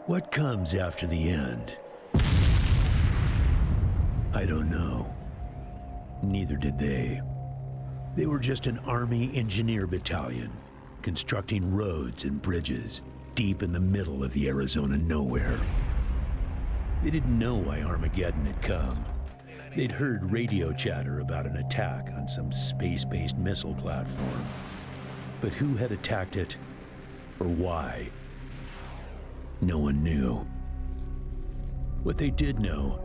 What comes after the end? I don't know. Neither did they. They were just an Army engineer battalion, constructing roads and bridges deep in the middle of the Arizona nowhere. They didn't know why Armageddon had come. They'd heard radio chatter about an attack on some space-based missile platform. But who had attacked it, or why? No one knew. What they did know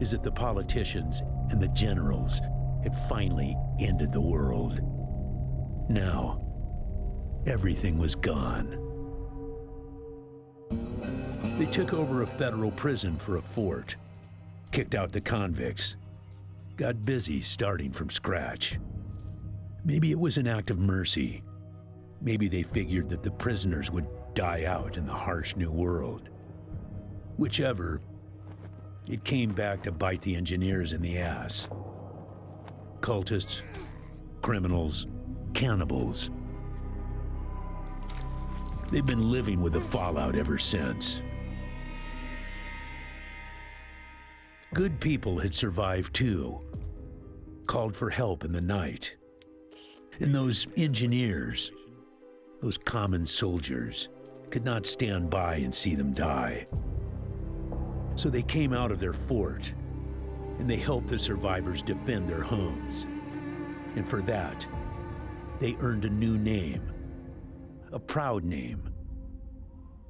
is that the politicians and the generals had finally ended the world. Now, everything was gone. They took over a federal prison for a fort, kicked out the convicts, got busy starting from scratch. Maybe it was an act of mercy. Maybe they figured that the prisoners would die out in the harsh new world. Whichever, it came back to bite the engineers in the ass. Cultists, criminals, cannibals. They've been living with the fallout ever since. Good people had survived too, called for help in the night. And those engineers, those common soldiers, could not stand by and see them die. So they came out of their fort, and they helped the survivors defend their homes. And for that, they earned a new name, a proud name,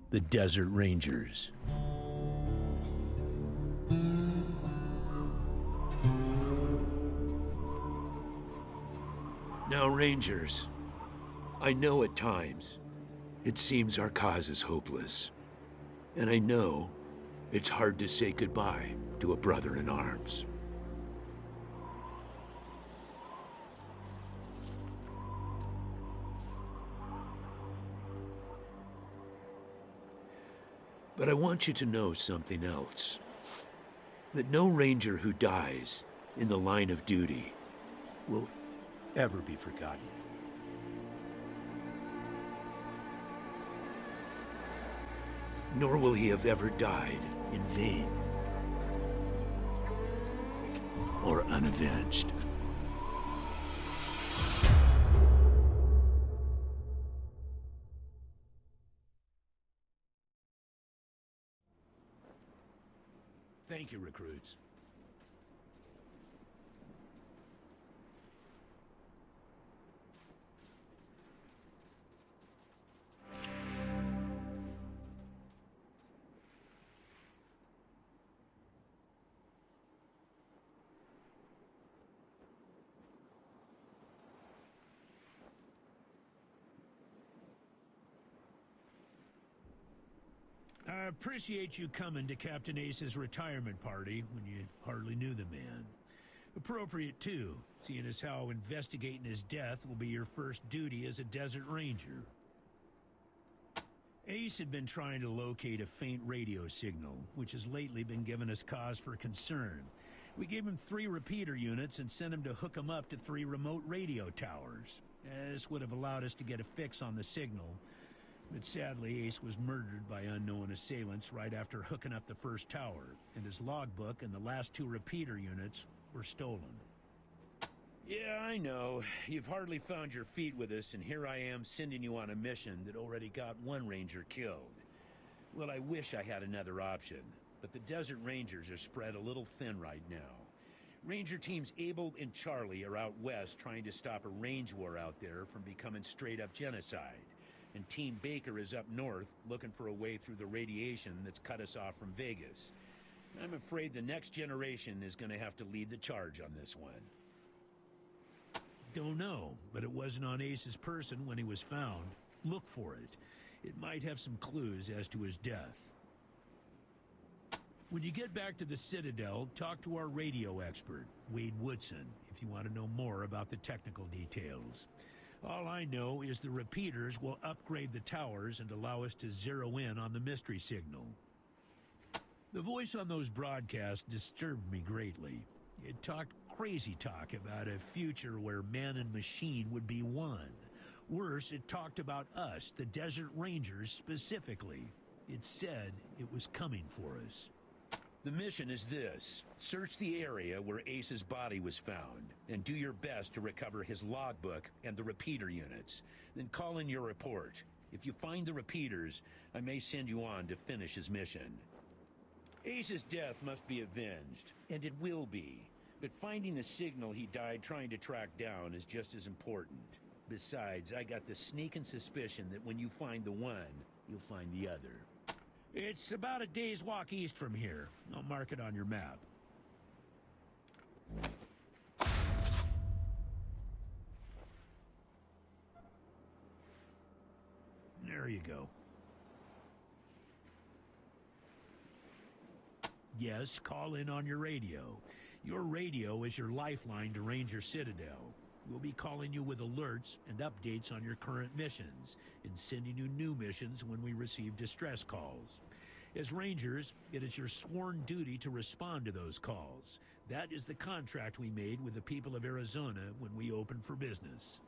the Desert Rangers. Now, Rangers, I know at times it seems our cause is hopeless. And I know it's hard to say goodbye to a brother in arms. But I want you to know something else. That no Ranger who dies in the line of duty will ever be forgotten. Nor will he have ever died in vain or unavenged. Thank you, recruits. I appreciate you coming to Captain Ace's retirement party when you hardly knew the man. Appropriate, too, seeing as how investigating his death will be your first duty as a Desert Ranger. Ace had been trying to locate a faint radio signal, which has lately been giving us cause for concern. We gave him 3 repeater units and sent him to hook them up to 3 remote radio towers. This would have allowed us to get a fix on the signal. But sadly, Ace was murdered by unknown assailants right after hooking up the first tower, and his logbook and the last 2 repeater units were stolen. Yeah, I know. You've hardly found your feet with us, and here I am sending you on a mission that already got 1 Ranger killed. Well, I wish I had another option, but the Desert Rangers are spread a little thin right now. Ranger teams Abel and Charlie are out west trying to stop a range war out there from becoming straight-up genocide. And Team Baker is up north, looking for a way through the radiation that's cut us off from Vegas. I'm afraid the next generation is going to have to lead the charge on this one. Don't know, but it wasn't on Ace's person when he was found. Look for it. It might have some clues as to his death. When you get back to the Citadel, talk to our radio expert, Wade Woodson, if you want to know more about the technical details. All I know is the repeaters will upgrade the towers and allow us to zero in on the mystery signal. The voice on those broadcasts disturbed me greatly. It talked crazy talk about a future where man and machine would be one. Worse, it talked about us, the Desert Rangers, specifically. It said it was coming for us. The mission is this. Search the area where Ace's body was found, and do your best to recover his logbook and the repeater units. Then call in your report. If you find the repeaters, I may send you on to finish his mission. Ace's death must be avenged, and it will be. But finding the signal he died trying to track down is just as important. Besides, I got the sneaking suspicion that when you find the one, you'll find the other. It's about a day's walk east from here. I'll mark it on your map. There you go. Yes, call in on your radio. Your radio is your lifeline to Ranger Citadel. We'll be calling you with alerts and updates on your current missions, and sending you new missions when we receive distress calls. As Rangers, it is your sworn duty to respond to those calls. That is the contract we made with the people of Arizona when we opened for business.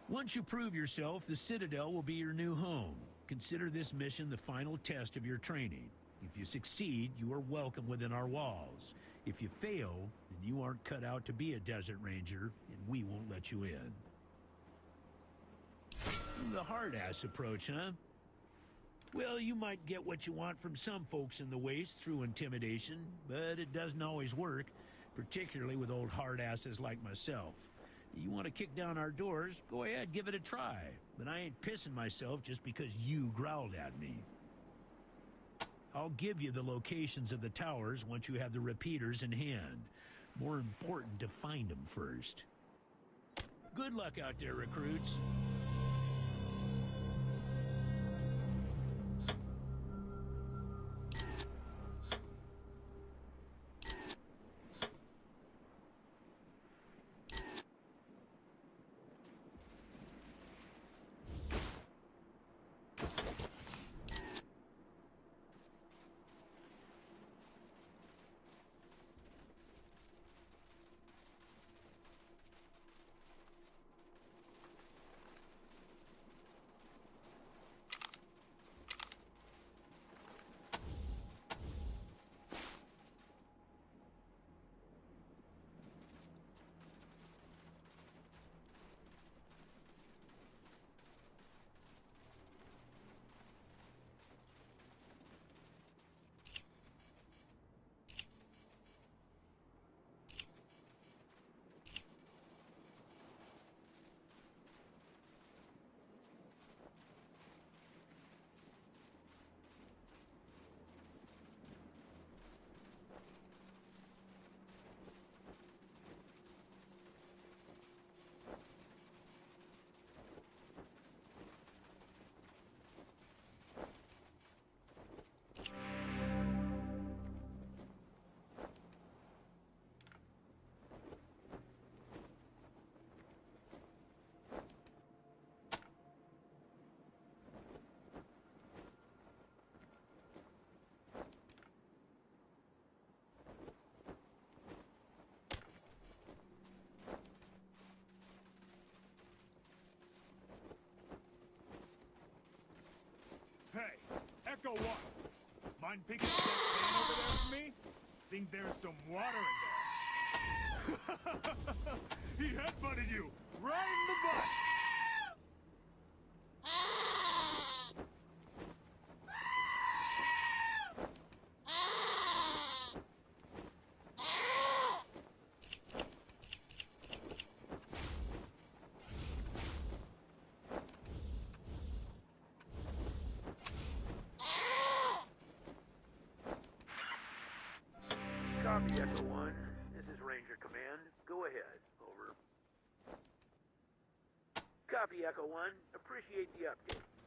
Once you prove yourself, the Citadel will be your new home. Consider this mission the final test of your training. If you succeed, you are welcome within our walls. If you fail, then you aren't cut out to be a Desert Ranger, and we won't let you in. The hard-ass approach, huh? Well, you might get what you want from some folks in the Waste through intimidation, but it doesn't always work, particularly with old hard-asses like myself. You want to kick down our doors, go ahead, give it a try. But I ain't pissing myself just because you growled at me. I'll give you the locations of the towers once you have the repeaters in hand. More important to find them first. Good luck out there, recruits. Hey, Echo 1. Mind picking up that pan over there for me? Think there's some water in there. He headbutted you right in the butt. Copy, Echo 1. This is Ranger Command. Go ahead. Over. Copy, Echo 1. Appreciate the update.